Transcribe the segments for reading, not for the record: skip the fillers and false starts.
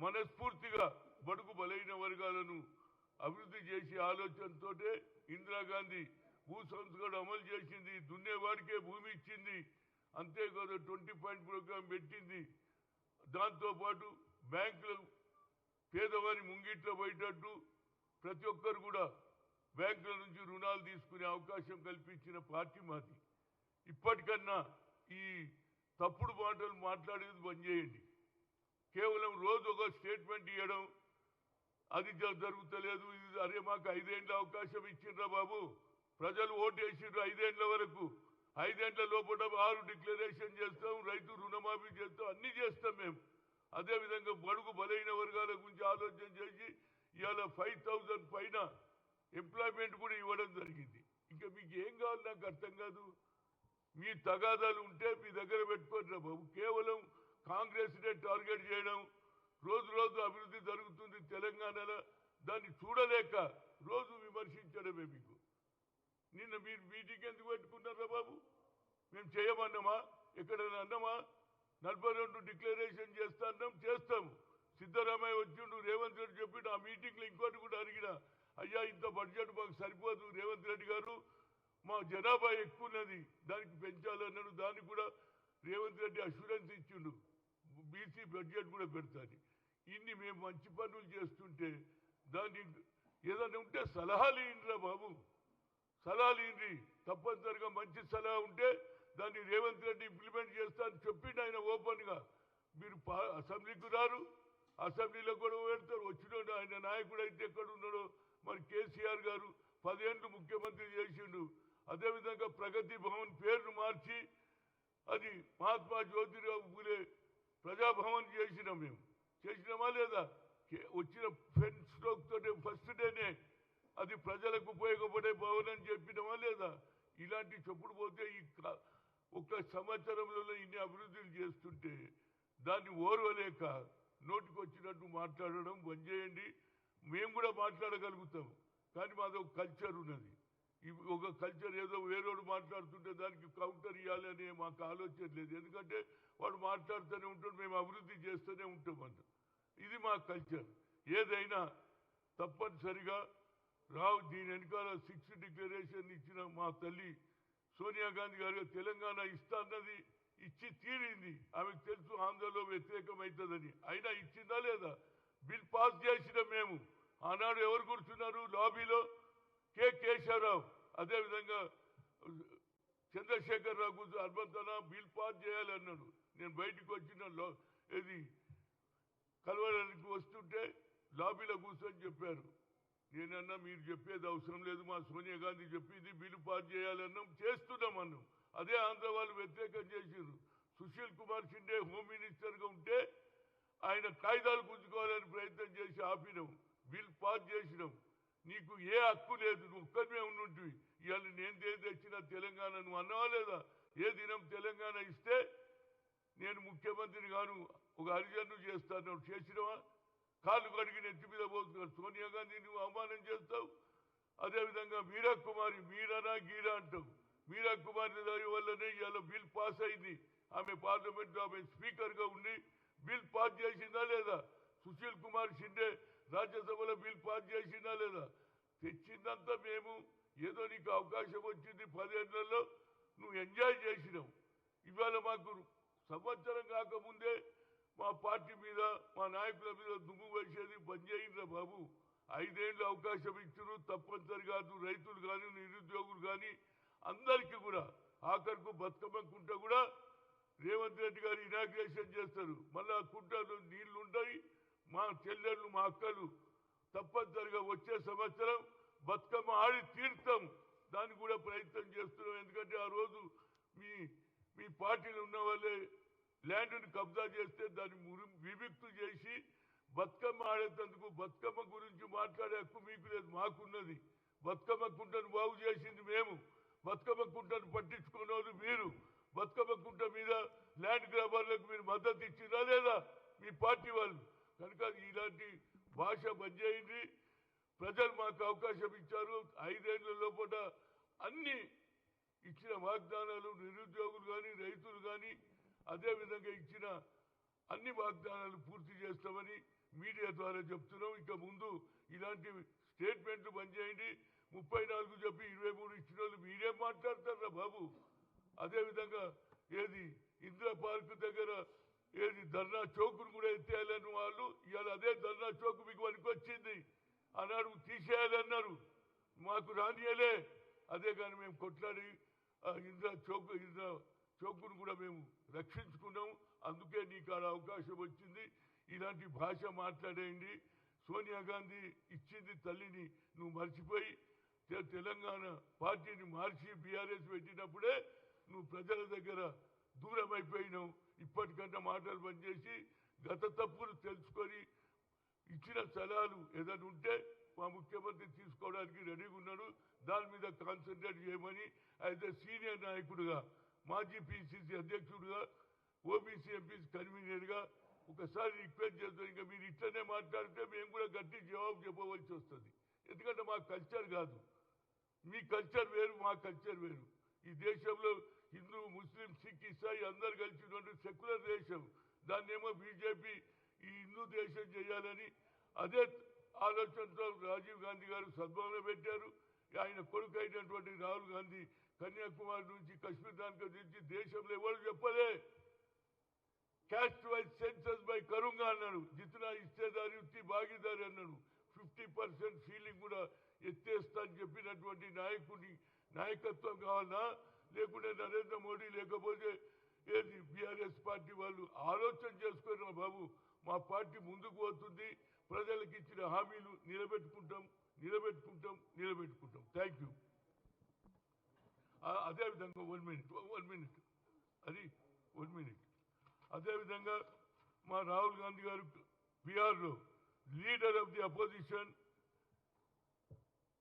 మనస్ఫూర్తిగా బడుగు బలైన వర్గాలను అభివృద్ధి చేసే ఆలోచనతోటే ఇందిరాగాంధీ భూ సంస్కరణ అమలు చేసింది, దున్నేవాడికే భూమి ఇచ్చింది, అంతేకాదు 20 పాయింట్ ప్రోగ్రాం పెట్టింది. దాంతోపాటు బ్యాంకులు పేదవారి ముంగిట్లో పోయేటట్టు ప్రతి ఒక్కరు కూడా బ్యాంకుల నుంచి రుణాలు తీసుకునే అవకాశం కల్పించిన పార్టీ మాది. ఇప్పటికన్నా ఈ తప్పుడు మాటలు మాట్లాడేది బంద్ చేయండి. కేవలం రోజు ఒక స్టేట్మెంట్ ఇవ్వడం అది జరుగుతలేదు. ఇది అరే మాకు 5 ఏళ్ళ అవకాశం ఇచ్చిండ్రా బాబు, ప్రజలు ఓటేసిండ్రు 5 ఏళ్ల వరకు, 5 ఏళ్ల లోపల 6 డిక్లరేషన్ చేస్తాం, రైతు రుణమాఫీ చేస్తాం, అన్ని చేస్తాం మేము. అదేవిధంగా బడుగు బలైన వర్గాల గురించి ఆలోచన చేసి ఇవాళ 5000 పైన ఎంప్లాయ్మెంట్ కూడా ఇవ్వడం జరిగింది. ఇంకా మీకు ఏం కావాలి నాకు అర్థం కాదు. మీ తగాదాలు ఉంటే మీ దగ్గర పెట్టుకోండి బాబు. కేవలం కాంగ్రెస్నే టార్గెట్ చేయడం, రోజు రోజు అభివృద్ధి జరుగుతుంది తెలంగాణలో, దాన్ని చూడలేక రోజు విమర్శించడమే మీకు. నిన్న మీరు మీటింగ్ ఎందుకు పెట్టుకున్నారా బాబు? మేము చేయమన్నామా? ఎక్కడైనా అన్నామా? 42 డిక్లరేషన్ చేస్తా అన్నాం, చేస్తాము. సిద్ధరామయ్య వచ్చిండు, రేవంత్ రెడ్డి చెప్పిండు. ఆ మీటింగ్లో ఇంకోటి కూడా అడిగినా, అయ్యా ఇంత బడ్జెట్ మాకు సరిపోదు రేవంత్ రెడ్డి గారు, మా జనాభా ఎక్కువ ఉన్నది, దానికి పెంచాలన్నాడు. దానికి కూడా రేవంత్ రెడ్డి అష్యూరెన్స్ ఇచ్చిండు, బీసీ బడ్జెట్ కూడా పెడతాను. ఇన్ని మేము మంచి పనులు చేస్తుంటే దాన్ని ఏదైనా ఉంటే సలహాలు ఇయ్యండిరా బాబు, సలహాలు ఇయ్యండి. తప్పనిసరిగా మంచి సలహా ఉంటే దాన్ని రేవంత్ రెడ్డి ఇంప్లిమెంట్ చేస్తా అని చెప్పిండు ఆయన ఓపెన్గా. మీరు అసెంబ్లీకి రారు, అసెంబ్లీలో కూడా పెడతారు. వచ్చినోడు ఆయన నాయకుడు అయితే ఎక్కడ ఉన్నాడో మరి. కేసీఆర్ గారు 10 ఏళ్ళు ముఖ్యమంత్రి చేసిండు. అదేవిధంగా ప్రగతి భవన్ పేరును మార్చి అది మహాత్మా జ్యోతిరావు పూలే ప్రజాభవన్ చేసినాం. మేము చేసినామా లేదా? వచ్చిన ఫ్రెండ్ స్ట్రోక్ తోటే ఫస్ట్ డేనే అది ప్రజలకు ఉపయోగపడే భవన్ అని చెప్పినామా లేదా? ఇలాంటి చెప్పుడు పోతే ఈ ఒక్క సంవత్సరంలో ఇన్ని అభివృద్ధులు చేస్తుంటే దాన్ని ఓర్వలేక నోటికి వచ్చినట్టు మాట్లాడడం బంద్ చేయండి. మేము కూడా మాట్లాడగలుగుతాం, కానీ మాది ఒక కల్చర్ ఉన్నది. ఒక కల్చర్ ఏదో వేరేవాడు మాట్లాడుతుంటే దానికి కౌంటర్ ఇవ్వాలని మాకు ఆలోచన లేదు. ఎందుకంటే వాడు మాట్లాడుతూనే ఉంటాడు, మేము అభివృద్ధి చేస్తూనే ఉంటామన్న. ఇది మా కల్చర్. ఏదైనా తప్పనిసరిగా రావు. దీని వెనకాల 6 డిక్లరేషన్ ఇచ్చిన మా తల్లి సోనియా గాంధీ గారు తెలంగాణ ఇస్తా అన్నది ఇచ్చి తీరింది. ఆమెకు తెలుసు ఆంధ్రలో వ్యతిరేకమవుతుందని, అయినా ఇచ్చిందా లేదా? బిల్ పాస్ చేసిన మేము. ఆనాడు ఎవరు కూర్చున్నారు లాబీలో? కేశవరావు, అదేవిధంగా చంద్రశేఖరరావు కూర్చొని అర్బంతన బిల్ పాస్ చేయాలన్నాడు. నేను బయటకు వచ్చిన ఇది కలవడానికి వస్తుంటే లాబీలో కూర్చొని చెప్పారు. నేనన్నా మీరు చెప్పేది అవసరం లేదు, మా సోనియా గాంధీ చెప్పింది బిల్లు పాస్ చేయాలన్నాం, చేస్తున్నాం అన్నాం. అదే ఆంధ్ర వాళ్ళు వ్యతిరేకం చేశారు. సుశీల్ కుమార్ షిండే హోమ్ మినిస్టర్గా ఉంటే ఆయన కాయిదాలు గుంజుకోవాలని ప్రయత్నం చేసి ఆపినాం, బిల్ పాస్ చేసినాం. నీకు ఏ హక్కు లేదు, నువ్వు ఒక్కరిమే ఉండుంటివి. ఇవాళ నేను తెచ్చినా తెలంగాణ నువ్వు అన్నవా లేదా? ఏ దినం తెలంగాణ ఇస్తే నేను ముఖ్యమంత్రిని గాను ఒక హరిజన్ను చేస్తాను, చేసినవా? కాళ్ళు కడిగి నెత్తి మీద పోతున్నారు. సోనియా గాంధీ నువ్వు అవమానం చేస్తావు. అదేవిధంగా మీరా కుమారి, మీరానా గీరా అంటావు. మీరా కుమారి దాని వల్లనే ఇవాళ బిల్ పాస్ అయింది. ఆమె పార్లమెంట్ ఆమె స్పీకర్గా ఉండి బిల్ పాస్ చేసిందా లేదా? సుశీల్ కుమార్ షిండే రాజ్యసభలో బిల్ పాస్ చేసిందా లేదా? తెచ్చిందంతా మేము. ఏదో నీకు అవకాశం వచ్చింది 10 ఏళ్లలో, నువ్వు ఎంజాయ్ చేసినావు. ఇవాళ మాకు సంవత్సరం కాకముందే మా పార్టీ మీద మా నాయకుల మీద దుమ్ము వేసేది బంద్ చేయండిరా బాబు. 5 ఏళ్ళు అవకాశం ఇచ్చారు, తప్పనిసరిగా రైతులు కానీ నిరుద్యోగులు కానీ అందరికీ కూడా. ఆఖరికి బతుకమ్మ కుంట కూడా రేవంత్ రెడ్డి గారు ఇనాగ్రేషన్ చేస్తారు. మళ్ళా కుంటలో నీళ్లు ఉంటాయి. మా చెల్లెళ్ళు మా అక్కలు తప్పనిసరిగా వచ్చే సంవత్సరం బతుకమ్మ ఆడి తీర్థం, దానికి కూడా ప్రయత్నం చేస్తున్నాం. ఎందుకంటే ఆ రోజు మీ పార్టీలు ఉన్న వాళ్ళే ల్యాండ్ని కబ్జా చేస్తే దాన్ని విముక్తి చేసి బతుకమ్మ ఆడేందుకు, బతుకమ్మ గురించి మాట్లాడే హక్కు మీకు లేదు, మాకున్నది. బతుకమ్మ కుంటను బాగు చేసింది మేము, బతుకమ్మ కుంటను పట్టించుకున్న వాళ్ళు మీరు. బతుకమ్మ కుంట మీద ల్యాండ్ గ్రాబర్లకు మీరు మద్దతు ఇచ్చినా లేదా మీ పార్టీ వాళ్ళు? కనుక ఇలాంటి భాష బంద్ చేయండి. ప్రజలు మాకు అవకాశం ఇచ్చారు. 5 ఏళ్ల లోపల అన్ని ఇచ్చిన వాగ్దానాలు నిరుద్యోగులు కానీ రైతులు కానీ అదేవిధంగా ఇచ్చిన అన్ని వాగ్దానాలు పూర్తి చేస్తామని మీడియా ద్వారా చెప్తున్నాం. ఇక ముందు ఇలాంటి స్టేట్మెంట్లు బంద్ చేయండి. 34 చెప్పి 23 ఇచ్చిన వాళ్ళు మీరేం మాట్లాడతారా బాబు? అదేవిధంగా ఏది ఇందిరా పార్క్ దగ్గర ఏది ధర్నా చౌకును కూడా ఎత్తేయాలని వాళ్ళు ఇవాళ అదే ధర్నా చౌక్ మీకు పనికొచ్చింది అన్నాడు, తీసేయాలన్నారు. మాకు రానియలే. అదే కానీ మేము కొట్లాడి ఇందిరా చౌకును కూడా మేము రక్షించుకున్నాం. అందుకే నీకు ఆడ అవకాశం వచ్చింది. ఇలాంటి భాష మాట్లాడేయండి. సోనియా గాంధీ ఇచ్చింది తల్లిని నువ్వు మర్చిపోయి తెలంగాణ పార్టీని మార్చి బీఆర్ఎస్ పెట్టినప్పుడే నువ్వు ప్రజల దగ్గర దూరం అయిపోయినావు. ఇప్పటికంటే మాటలు బంద్ చేసి గత తప్పులు తెలుసుకొని ఇచ్చిన సలహాలు ఏదైనా ఉంటే మా ముఖ్యమంత్రి తీసుకోవడానికి రెడీగా ఉన్నాడు. దాని మీద కాన్సన్ట్రేట్ చేయమని అయితే సీనియర్ నాయకుడిగా, మాజీ పిసిసి అధ్యక్షుడిగా, ఓబీసీ ఎంపీసీ కన్వీనర్గా ఒకసారి రిక్వెస్ట్ చేస్తాం. ఇంకా మీరు ఇట్లనే మాట్లాడితే మేము కూడా గట్టి జవాబు చెప్పవలసి వస్తుంది. ఎందుకంటే మా కల్చర్ కాదు. మీ కల్చర్ వేరు, మా కల్చర్ వేరు. ఈ దేశంలో హిందూ, ముస్లిం, సిక్, ఇసాయి అందరు కలిసి సెక్యులర్ దేశం. దాన్నేమో బీజేపీ ఈ హిందూ దేశం చేయాలని అదే ఆలోచనతో రాజీవ్ గాంధీ గారు సద్భావన పెట్టారు. ఆయన కొడుకు అయినటువంటి రాహుల్ గాంధీ కన్యాకుమారి నుంచి కశ్మీర్ దానికి నుంచి దేశంలో ఎవరు చెప్పలే. క్యాస్ట్ వైజ్ సెన్సస్ బై కరుంగా అన్నాడు. జితనా ఇచ్చేదారి ఉత్తి భాగీదారి అన్నాడు. 50% ఫీలింగ్ కూడా ఎత్తేస్తా అని చెప్పినటువంటి నాయకుడి నాయకత్వం కావాలా? లేకుంటే నరేంద్ర మోడీ లేకపోతే ఏది బీఆర్ఎస్ పార్టీ వాళ్ళు ఆలోచన చేసుకున్నారు. బాబు మా పార్టీ ముందుకు పోతుంది, ప్రజలకు ఇచ్చిన హామీలు నిలబెట్టుకుంటాం. Thank you. అదేవిధంగా 1 మినిట్ అది 1 మినిట్. అదేవిధంగా మా రాహుల్ గాంధీ గారు బీహార్లో leader of the opposition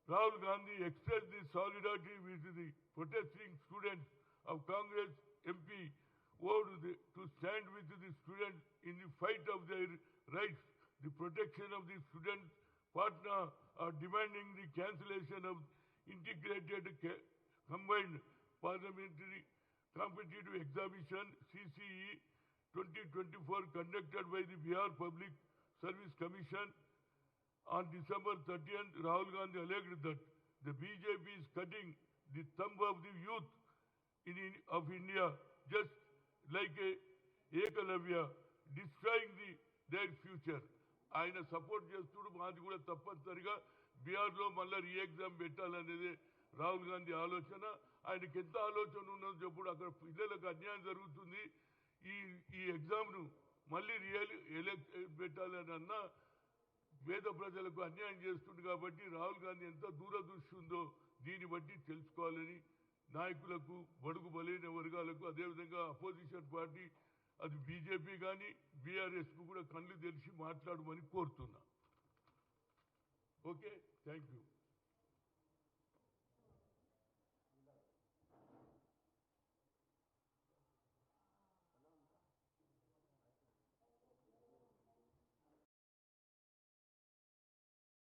Rahul Gandhi expressed his solidarity with the protesting students of Congress MP vowed to stand with the students in the fight of their rights. The protection of the student partner are demanding the cancellation of integrated combined parliamentary competitive examination CCE 2024 conducted by the Bihar Public Service Commission. On December 30th, Rahul Gandhi alleged that the BJP is cutting the thumb of the youth of India just like a Ekalavya, destroying their future. ఆయన support చేస్తుడు. మాది కూడా తప్పనిసరిగా బీహార్లో మళ్ళీ రీ-ఎగ్జామ్ పెట్టాలనేది రాహుల్ గాంధీ ఆలోచన. ఆయనకి ఎంత ఆలోచన ఉన్నదో చెప్పుడు. అక్కడ పిల్లలకు అన్యాయం జరుగుతుంది. ఈ ఎగ్జామ్ను మళ్ళీ పెట్టాలని అన్నా పేద ప్రజలకు అన్యాయం చేస్తుంది. కాబట్టి రాహుల్ గాంధీ ఎంత దూరదృష్టి ఉందో దీన్ని బట్టి తెలుసుకోవాలని నాయకులకు, బడుగు బలైన వర్గాలకు, అదేవిధంగా అపోజిషన్ పార్టీ అది బీజేపీ కానీ బీఆర్ఎస్కు కూడా కళ్ళు తెరిచి మాట్లాడమని కోరుతున్నా. Okay, thank you.